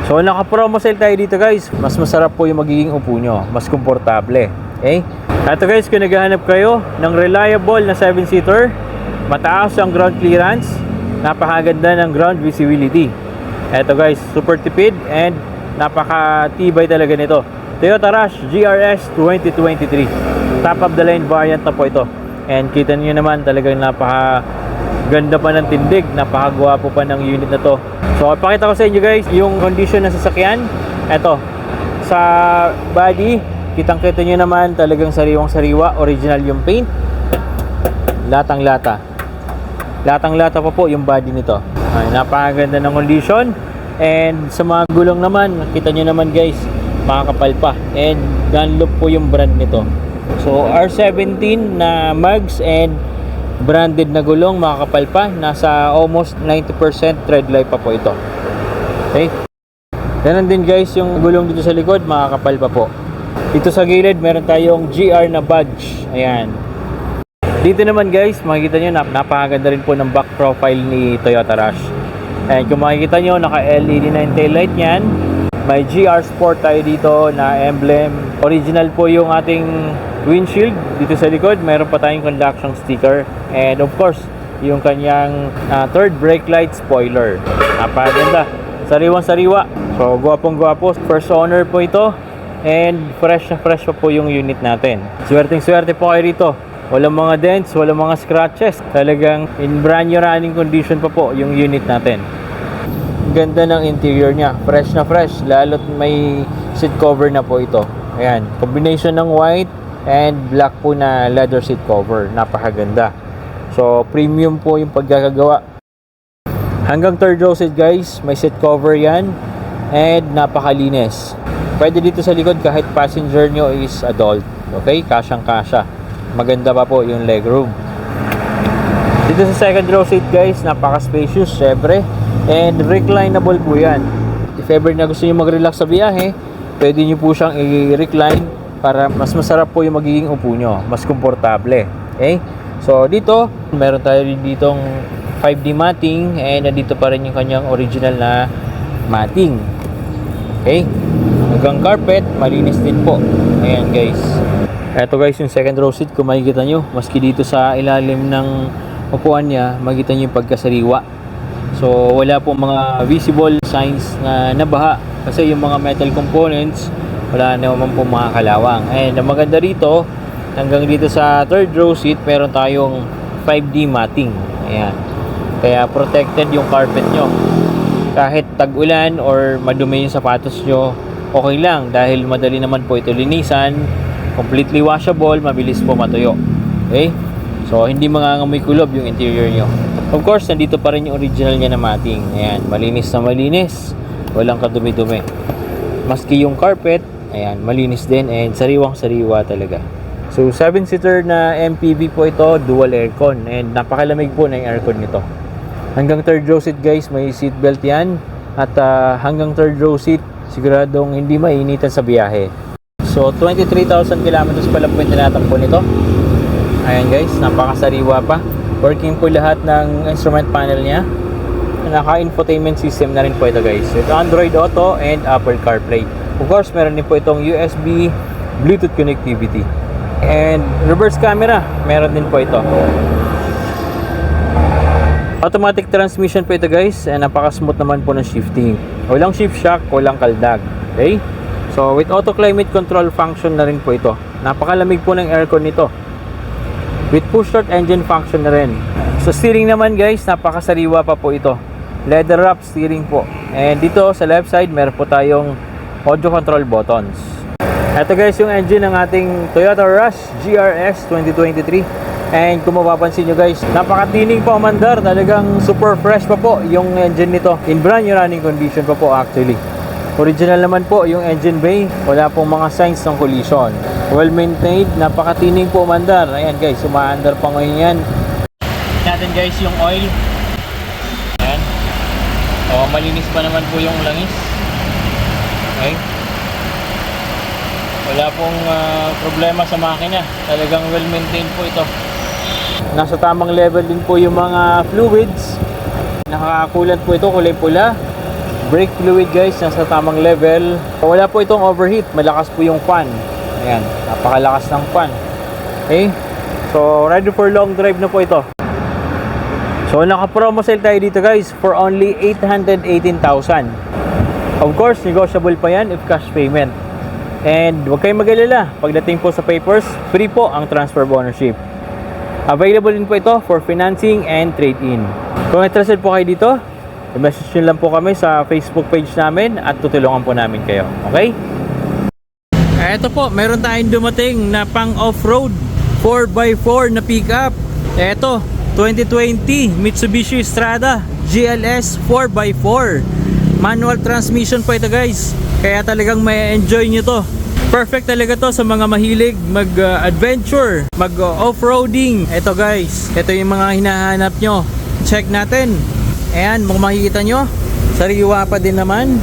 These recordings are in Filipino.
So naka-promo sale tayo dito guys. Mas masarap po yung magiging upo nyo. Mas komportable. Okay? Ito guys, kung naghahanap kayo ng reliable na 7-seater, mataas ang ground clearance, napakaganda ng ground visibility. Ito guys, super tipid and napakatibay talaga nito. Toyota Rush GRS 2023. Top of the line variant na po ito. And kita niyo naman talagang napakaganda pa ng tindig, napakagwapo pa ng unit na to. So ipakita ko sa inyo guys yung condition ng sasakyan. Ito, sa body, kitang-kita nyo naman talagang sariwang-sariwa, original yung paint. Latang-lata. Latang-lata pa po yung body nito. Ay, napakaganda ng condition. And sa mga gulong naman, kita nyo naman guys, makakapal pa. And Dunlop po yung brand nito. So R17 na mags and branded na gulong, makakapal pa. Nasa almost 90% tread life pa po ito. Okay. Ganun din guys yung gulong dito sa likod, makakapal pa po. Dito sa gilid meron tayong GR na badge. Ayan. Dito naman guys, makikita nyo napakaganda rin po ng back profile ni Toyota Rush. And kung makikita nyo, naka LED na yung taillight nyan. May GR Sport tayo dito na emblem. Original po yung ating windshield. Dito sa likod meron pa tayong conduction sticker. And of course, yung kanyang third brake light spoiler. Napakaganda. Sariwang-sariwa. So gwapong-gwapo. First owner po ito. And fresh na fresh pa po yung unit natin. Swerteng-swerte po kayo rito. Walang mga dents, walang mga scratches. Talagang in brand new running condition pa po yung unit natin. Ganda ng interior niya. Fresh na fresh. Lalo't may seat cover na po ito. Ayan. Combination ng white and black po na leather seat cover. Napakaganda. So premium po yung pagkakagawa. Hanggang third row seat guys. May seat cover yan. And napakalinis. Pwede dito sa likod kahit passenger nyo is adult. Okay? Kasyang-kasya. Maganda pa po yung legroom. Dito sa second row seat guys, napaka-spacious syempre. And reclinable po yan. If ever na gusto nyo mag-relax sa biyahe, pwede nyo po siyang i-recline para mas masarap po yung magiging upo nyo. Mas komportable. Okay? So dito, meron tayo rin ditong 5D matting. And nandito pa rin yung kanyang original na matting. Okay? Hanggang carpet, malinis din po. Ayan guys. Ito guys yung second row seat. Kung makikita nyo, maski dito sa ilalim ng upuan niya, makikita nyo yung pagkasariwa. So wala po mga visible signs na nabaha. Kasi yung mga metal components, wala naman po mga kalawang. And ang maganda rito, hanggang dito sa third row seat, meron tayong 5D matting. Ayan. Kaya protected yung carpet nyo. Kahit tag-ulan or madumi yung sapatos nyo, okay lang dahil madali naman po ito linisan, completely washable, mabilis po matuyo. Okay? So hindi mangangamoy kulob yung interior nyo. Of course, nandito pa rin yung original niya na matting. Ayan, malinis na malinis, walang kadumi-dumi. Maski yung carpet, ayan, malinis din and sariwang-sariwa talaga. So 7-seater na MPV po ito, dual aircon, and napakalamig po na yung aircon nito. Hanggang third row seat guys, may seatbelt yan. At hanggang third row seat, siguradong hindi mainitan sa biyahe. So 23,000 kilometers pa lang po yung tinatakbo nito. Ayan guys, napakasariwa pa. Working po lahat ng instrument panel niya. Naka-infotainment system na rin po ito guys. Ito Android Auto and Apple CarPlay. Of course, meron din po itong USB Bluetooth connectivity. And reverse camera, meron din po ito. Automatic transmission po ito guys. And napaka-smooth naman po ng shifting. Walang shift shock, walang kaldag. Okay? So with auto climate control function na rin po ito. Napakalamig po ng aircon nito. With push start engine function na rin. So steering naman guys, napakasariwa pa po ito. Leather wrap steering po. And dito sa left side, meron po tayong audio control buttons. Ito guys yung engine ng ating Toyota Rush GRS 2023. And kung mapapansin nyo guys, napakatining pa umandar. Talagang super fresh pa po yung engine nito. In brand new running condition pa po actually. Original naman po yung engine bay. Wala pong mga signs ng collision. Well maintained, napakatining po umandar. Ayan guys, umaandar pa ngayon yan. Natin guys yung oil. Ayan. O, malinis pa naman po yung langis. Okay. Wala pong problema sa makina. Talagang well maintained po ito. Nasa tamang level din po yung mga fluids. Nakakakulat po ito, kulay pula. Brake fluid guys, nasa tamang level. Wala po itong overheat, malakas po yung fan. Ayan, napakalakas ng fan. Okay, so ready for long drive na po ito. So naka-promo sale tayo dito guys for only 818,000. Of course, negotiable pa yan if cash payment. And huwag kayong mag-alala, pagdating po sa papers, free po ang transfer of ownership. Available din po ito for financing and trade-in. Kung interested po kayo dito, i-message nyo lang po kami sa Facebook page namin at tutulungan po namin kayo. Okay? Eto po, meron tayong dumating na pang off-road 4x4 na pickup. Eto, 2020 Mitsubishi Strada GLS 4x4. Manual transmission po ito guys. Kaya talagang may enjoy nyo to. Perfect talaga to sa mga mahilig mag-adventure, mag-off-roading. Ito guys, ito yung mga hinahanap nyo. Check natin. Ayan, kung makikita nyo, sariwa pa din naman.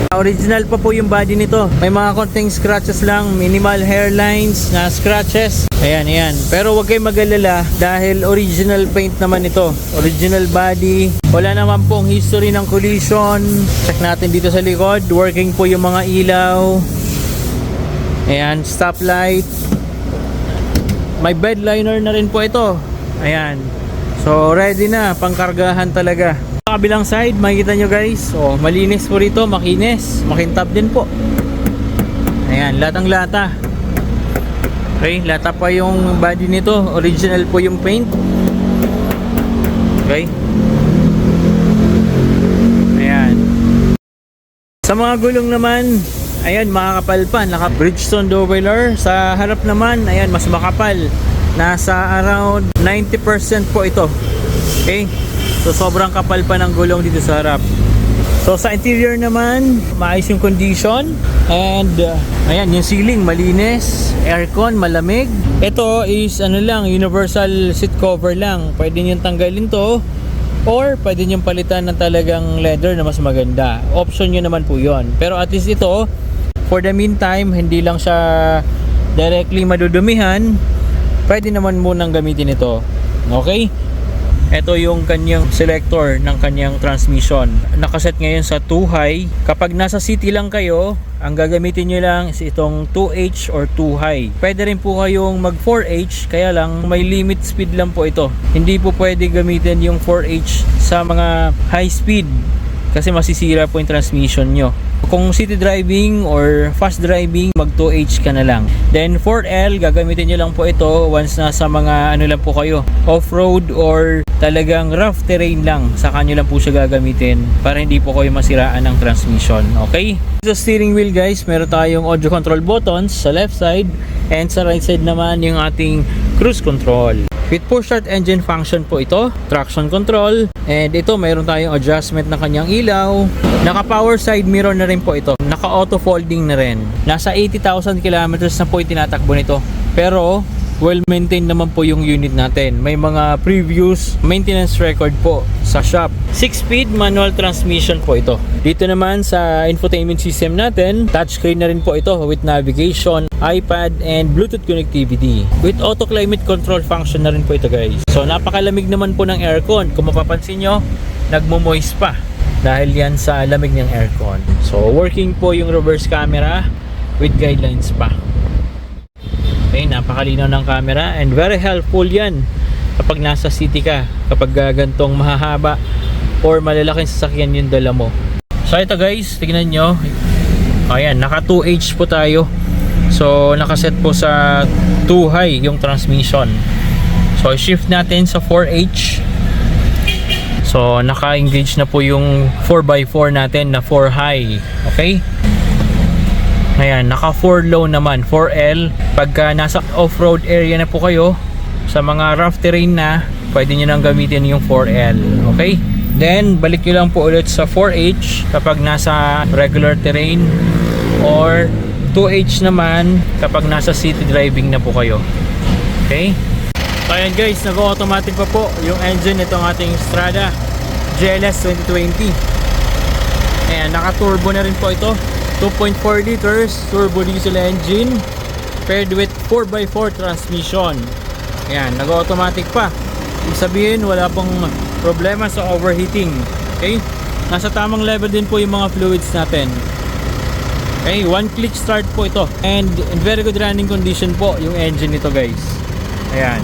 Original pa po yung body nito. May mga konting scratches lang, minimal hairlines na scratches. Ayan, ayan. Pero huwag kayong mag-alala dahil original paint naman ito. Original body. Wala naman pong history ng collision. Check natin dito sa likod. Working po yung mga ilaw. Ayan, stoplight. May bed liner na rin po ito. Ayan. So, ready na. Pangkargahan talaga. Sa kabilang side, makikita nyo guys. Oh, malinis po rito, makinis. Makintab din po. Ayan, latang lata. Okay, lata pa yung body nito. Original po yung paint. Okay. Ayan. Sa mga gulong naman, ayan, makakapal pa. Naka Bridgestone dowel. Sa harap naman, ayan, mas makapal. Nasa around 90% po ito. Okay. So sobrang kapal pa ng gulong dito sa harap. So sa interior naman, maayos yung condition. And ayan, yung ceiling malinis, aircon malamig. Ito is ano lang, universal seat cover lang. Pwede niyo tanggalin to or pwede niyo palitan ng talagang leather na mas maganda. Option niyo naman po 'yon. Pero at least ito, for the meantime, hindi lang siya directly madudumihan. Pwede naman munang gamitin ito. Okay? Ito yung kanyang selector ng kanyang transmission. Nakaset ngayon sa 2 high. Kapag nasa city lang kayo, ang gagamitin nyo lang is itong 2H or 2 high. Pwede rin po kayong mag 4H, kaya lang may limit speed lang po ito. Hindi po pwede gamitin yung 4H sa mga high speed kasi masisira po yung transmission nyo. Kung city driving or fast driving, mag 2H ka na lang. Then 4L, gagamitin nyo lang po ito once na sa mga ano lang po kayo, off-road or talagang rough terrain lang. Saka nyo lang po siya gagamitin para hindi po kayo masiraan ng transmission. Okay? Sa steering wheel guys, meron tayong audio control buttons sa left side and sa right side naman yung ating cruise control. With push start engine function po ito, traction control, and ito mayroon tayong adjustment ng kanyang ilaw. Naka power side mirror na rin po ito. Naka auto folding na rin. Nasa 80,000 kilometers na po yung tinatakbo nito. Pero well maintained naman po yung unit natin. May mga previous maintenance record po sa shop. 6-speed manual transmission po ito. Dito naman sa infotainment system natin, touchscreen na rin po ito with navigation, iPad, and Bluetooth connectivity. With auto climate control function na rin po ito guys. So napakalamig naman po ng aircon. Kung mapapansin nyo, nagmo-moist pa dahil yan sa lamig ng aircon. So working po yung reverse camera with guidelines pa. Okay, napakalinaw ng camera and very helpful yan kapag nasa city ka, kapag gantong mahahaba or malalaking sasakyan yung dala mo. So ito guys, tignan nyo, ayan, naka 2H po tayo. So nakaset po sa 2 high yung transmission. So shift natin sa 4H. So naka-engage na po yung 4x4 natin na 4 high. Okay? Ayan, naka 4 low naman, 4L. Pagka nasa off-road area na po kayo, sa mga rough terrain na, pwede nyo nang gamitin yung 4L. Okay? Then, balik nyo lang po ulit sa 4H kapag nasa regular terrain, or 2H naman kapag nasa city driving na po kayo. Okay? So ayan guys, nag-automatic pa po yung engine nitong ating Strada GLS 2020. Ayan, naka-turbo na rin po ito. 2.4 liters turbo diesel engine paired with 4x4 transmission. Ayan, nag-automatic pa. Ibig sabihin, wala pong problema sa overheating. Okay? Nasa tamang level din po yung mga fluids natin. Okay, one click start po ito. And in very good running condition po yung engine nito guys. Ayan.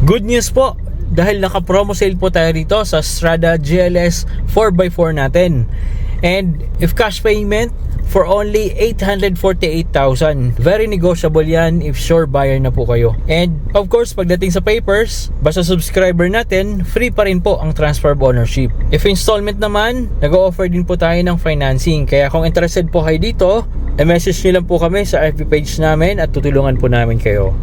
Good news po, dahil naka-promo sale po tayo rito sa Strada GLS 4x4 natin. And if cash payment for only 848,000. Very negotiable yan if sure buyer na po kayo. And of course, pagdating sa papers, basta subscriber natin, free pa rin po ang transfer of ownership. If installment naman, nag-o-offer din po tayo ng financing. Kaya kung interested po kayo dito, i-message nyo lang po kami sa FB page namin at tutulungan po namin kayo.